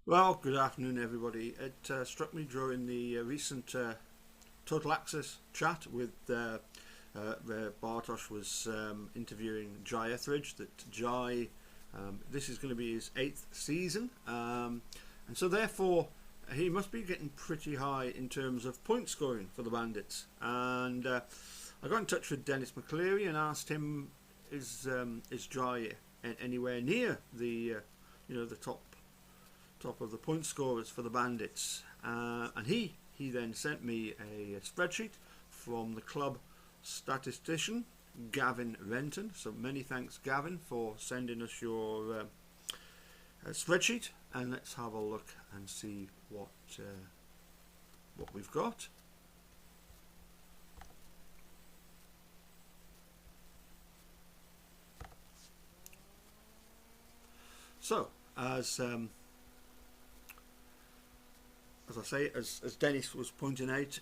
Well, good afternoon, everybody. It struck me during the recent Total Access chat with where Bartosz was interviewing Jai Etheridge, that Jai, this is going to be his 8th season, and so therefore he must be getting pretty high in terms of point scoring for the Bandits. And I got in touch with Dennis McCleary and asked him, is Jai anywhere near the the top of the point scorers for the Bandits? And he then sent me a spreadsheet from the club statistician Gavin Renton. So many thanks, Gavin, for sending us your spreadsheet, and let's have a look and see what we've got. So as I say, as Dennis was pointing out,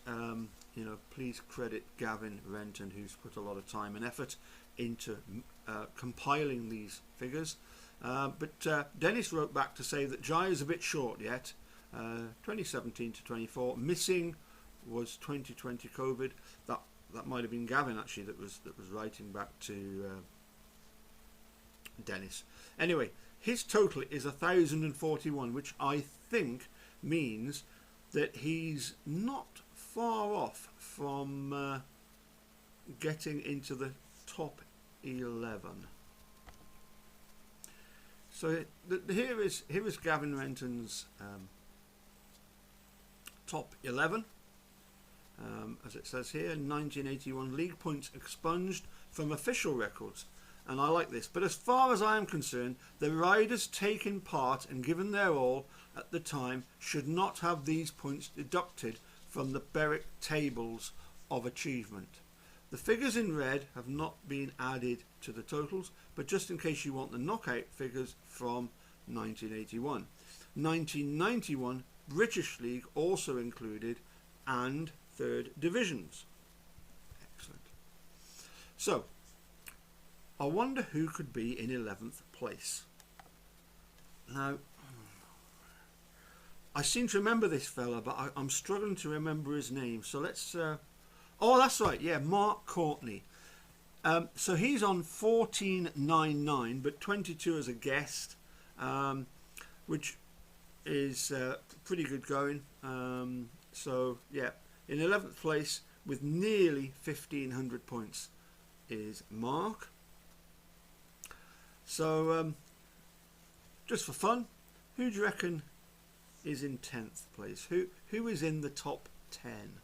please credit Gavin Renton, who's put a lot of time and effort into compiling these figures. But Dennis wrote back to say that Jai is a bit short yet. 2017 to 24, missing was 2020 COVID. That might have been Gavin actually that was writing back to Dennis. Anyway, his total is 1,041, which I think means that he's not far off from getting into the top 11. So here is Gavin Renton's top 11. As it says here, 1981 league points expunged from official records. And I like this. But as far as I am concerned, the riders taking part and given their all at the time should not have these points deducted from the Berwick tables of achievement. The figures in red have not been added to the totals, but just in case you want the knockout figures from 1981. 1991 British League also included, and third divisions. Excellent. So I wonder who could be in 11th place. Now, I seem to remember this fella, but I'm struggling to remember his name. So let's... oh, that's right. Yeah, Mark Courtney. So he's on 14.99, but 22 as a guest, which is pretty good going. So, yeah, in 11th place with nearly 1,500 points is Mark. So, just for fun, who do you reckon is in 10th place? Who is in the top 10?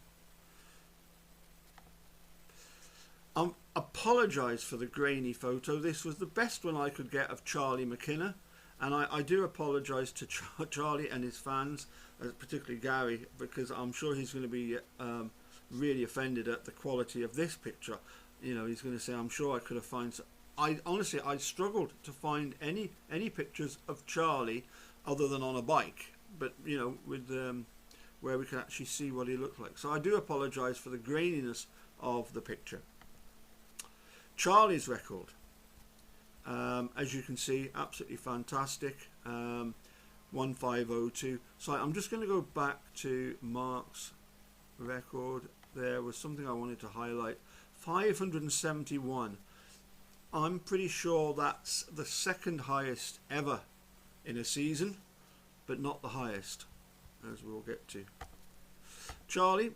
I apologise for the grainy photo. This was the best one I could get of Charlie McKenna, and I do apologise to Charlie and his fans, particularly Gary, because I'm sure he's going to be really offended at the quality of this picture. You know, he's going to say, I'm sure I could have found... I struggled to find any pictures of Charlie other than on a bike, but with where we can actually see what he looked like. So I do apologise for the graininess of the picture. Charlie's record, as you can see, absolutely fantastic. 1502. So I'm just going to go back to Mark's record. There was something I wanted to highlight. 571. I'm pretty sure that's the second highest ever in a season, but not the highest, as we'll get to. Charlie,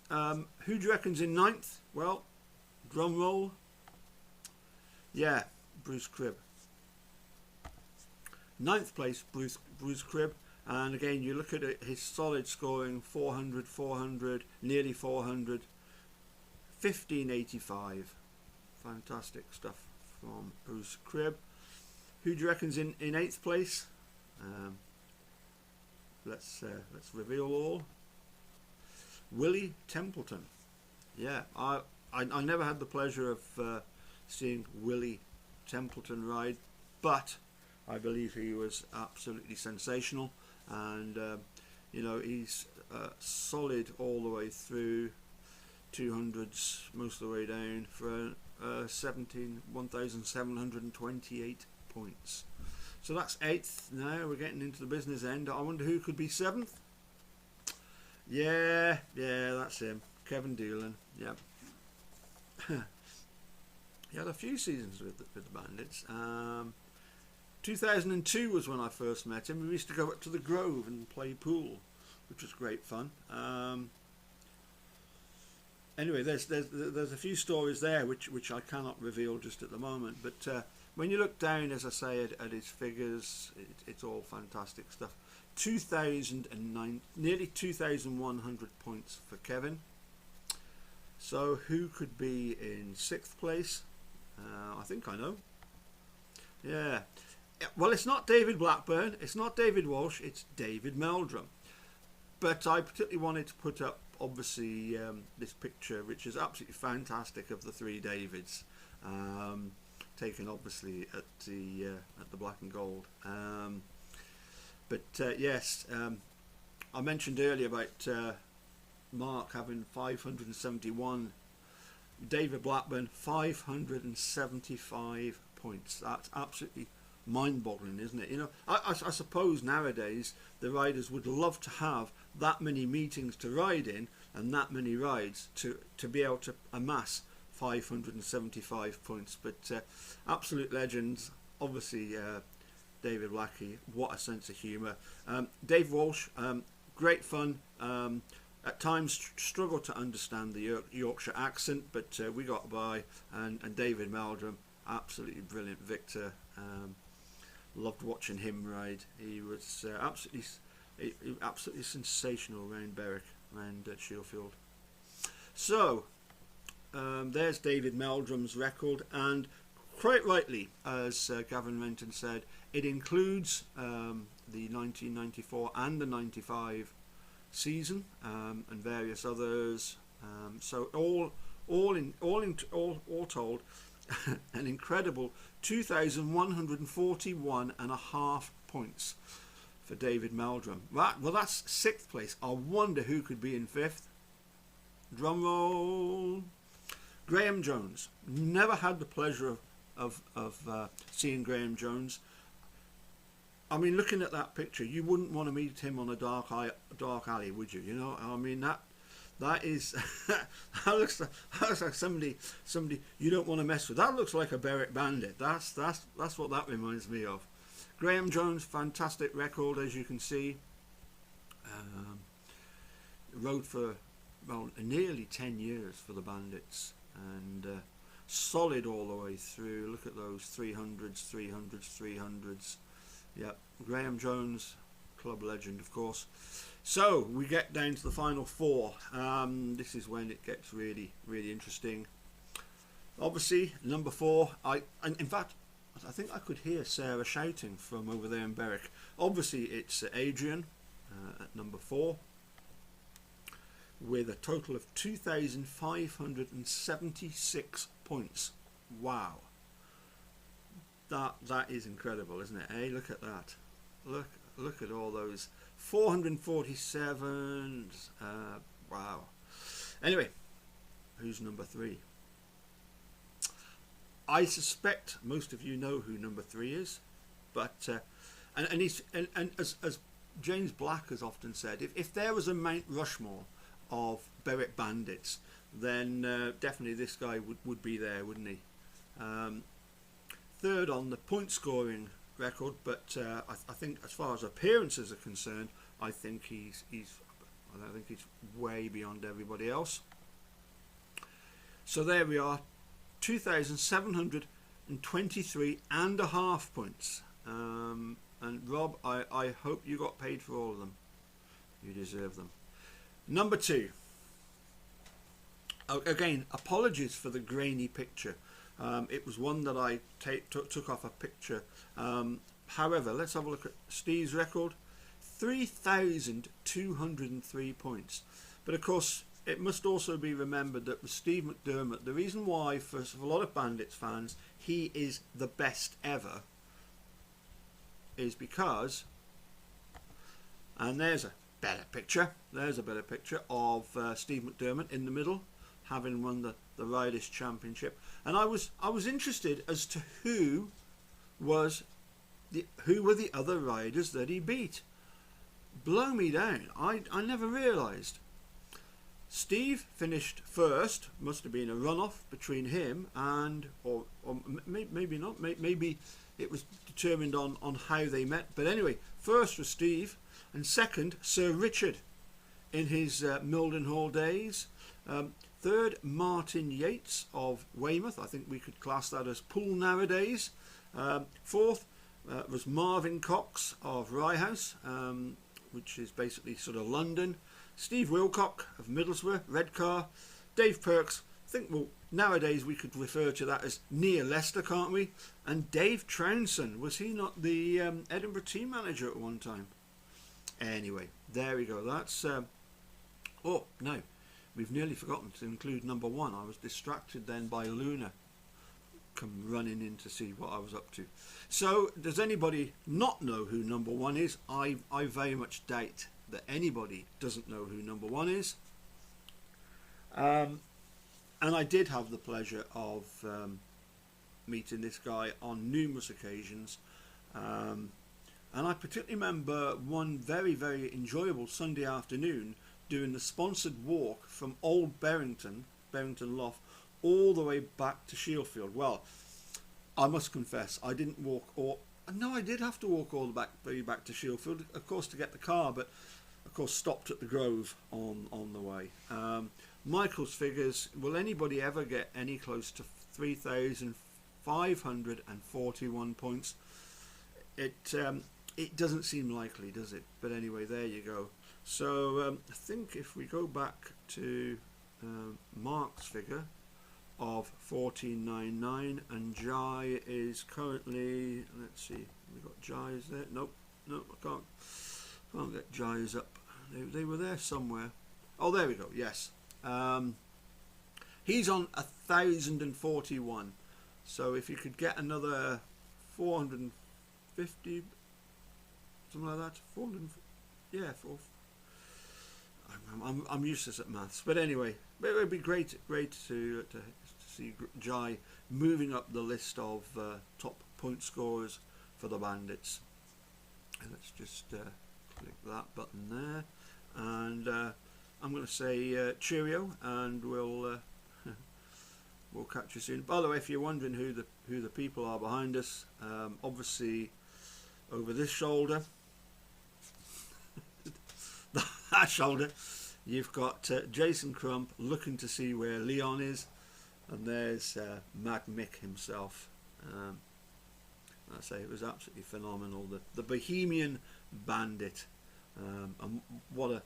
who do you reckon's in 9th? Well, drum roll. Yeah, Bruce Cribb. 9th place, Bruce Cribb. And again, you look at it, his solid scoring, 400, 400, nearly 400, 1585. Fantastic stuff from Bruce Cribb. Who do you reckon's in 8th place? Let's reveal all. Willie Templeton. Yeah, I never had the pleasure of seeing Willie Templeton ride, but I believe he was absolutely sensational, and he's solid all the way through, 200s most of the way down for 1,728 points. So that's 8th. Now we're getting into the business end. I wonder who could be 7th. Yeah, that's him. Kevin Doolan. Yep. He had a few seasons with the Bandits. 2002 was when I first met him. We used to go up to the Grove and play pool, which was great fun. Anyway, there's a few stories there which I cannot reveal just at the moment. But when you look down, as I say, at his figures, it's all fantastic stuff. 2009, nearly 2,100 points for Kevin. So who could be in 6th place? I think I know. Yeah. Well, it's not David Blackburn, it's not David Walsh, it's David Meldrum. But I particularly wanted to put up, obviously, this picture, which is absolutely fantastic, of the 3 Davids, taken obviously at the Black and Gold. Yes, I mentioned earlier about Mark having 571. David Blackburn 575 points. That's absolutely mind-boggling, isn't it? You know, I suppose nowadays the riders would love to have that many meetings to ride in and that many rides to be able to amass 575 points. But absolute legends, obviously. David Blackie, what a sense of humour. Dave Walsh, great fun. At times struggled to understand the Yorkshire accent, but we got by. And David Meldrum, absolutely brilliant victor. Loved watching him ride. He was absolutely sensational around Berwick, around Sheffield. So there's David Meldrum's record, and quite rightly, as Gavin Renton said, it includes the 1994 and the 95 season, and various others. So all told, an incredible 2,141.5 points for David Meldrum. Well, that's 6th place. I wonder who could be in 5th. Drum roll. Graham Jones. Never had the pleasure of seeing Graham Jones. I mean, looking at that picture, you wouldn't want to meet him on a dark alley, would you? You know, I mean, that is that looks like somebody you don't want to mess with. That looks like a Berwick Bandit. That's what that reminds me of. Graham Jones, fantastic record, as you can see. Rode for nearly 10 years for the Bandits, and solid all the way through. Look at those 300s. Yep, Graham Jones, club legend, of course. So we get down to the final 4. This is when it gets really interesting. Obviously, number 4. And in fact, I think I could hear Sarah shouting from over there in Berwick. Obviously, it's Adrian at number 4, with a total of 2,576 points. Wow. That is incredible, isn't it? Hey, look at that. Look at all those 447s. Wow. Anyway, who's number 3? I suspect most of you know who number 3 is, but as James Black has often said, if there was a Mount Rushmore of Berwick Bandits, then definitely this guy would be there, wouldn't he? 3rd on the point scoring record, but I think as far as appearances are concerned, I think he's way beyond everybody else. So there we are, 2,723.5 points. And Rob, I hope you got paid for all of them. You deserve them. Number 2. Again, apologies for the grainy picture. It was one that I took off a picture. However, let's have a look at Steve's record. 3,203 points. But of course, it must also be remembered that with Steve McDermott, the reason why, for a lot of Bandits fans, he is the best ever is because, and there's a better picture of Steve McDermott in the middle, having won the Riders' Championship. And I was interested as to who was who were the other riders that he beat? Blow me down. I never realised. Steve finished first. Must have been a runoff between him and, or maybe not. Maybe it was determined on how they met. But anyway, first was Steve, and second Sir Richard in his Mildenhall days. Third, Martin Yates of Weymouth. I think we could class that as Poole nowadays. Fourth was Marvin Cox of Rye House, which is basically sort of London. Steve Wilcock of Middlesbrough, Redcar. Dave Perks, I think, well, nowadays we could refer to that as near Leicester, can't we? And Dave Trounston, was he not the Edinburgh team manager at one time? Anyway, there we go. That's oh no, we've nearly forgotten to include number one. I was distracted then by Luna come running in to see what I was up to. So does anybody not know who number one is? I very much doubt that anybody doesn't know who number one is. And I did have the pleasure of meeting this guy on numerous occasions. And I particularly remember one very, very enjoyable Sunday afternoon doing the sponsored walk from Old Berrington Loft, all the way back to Shieldfield. Well, I must confess, I didn't walk no, I did have to walk all the way back to Shieldfield, of course, to get the car, but of course stopped at the Grove on the way. Michael's figures, will anybody ever get any close to 3,541 points? It doesn't seem likely, does it? But anyway, there you go. So I think if we go back to Mark's figure of 1499, and Jai is currently, let's see, we got Jai's there. Nope, I can't get Jai's up. They were there somewhere. Oh, there we go. Yes, he's on 1,041. So if you could get another 450, something like that, 400, yeah, I'm useless at maths, but anyway, it would be great to see Jai moving up the list of top point scorers for the Bandits. And let's just click that button there, and I'm going to say cheerio, and we'll catch you soon. By the way, if you're wondering who the people are behind us, obviously over this shoulder, that shoulder, you've got Jason Crump looking to see where Leon is, and there's Mad Mick himself. I say it was absolutely phenomenal. The Bohemian Bandit, and what a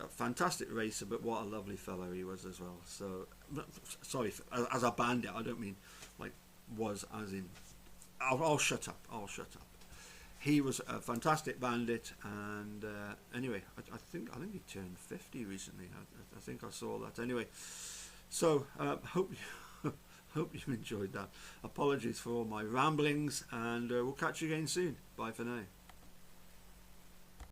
fantastic racer, but what a lovely fellow he was as well. So, sorry, as a bandit, I don't mean like was as in. I'll shut up. He was a fantastic bandit, and anyway, I think he turned 50 recently. I think I saw that. Anyway, so hope you enjoyed that. Apologies for all my ramblings, and we'll catch you again soon. Bye for now.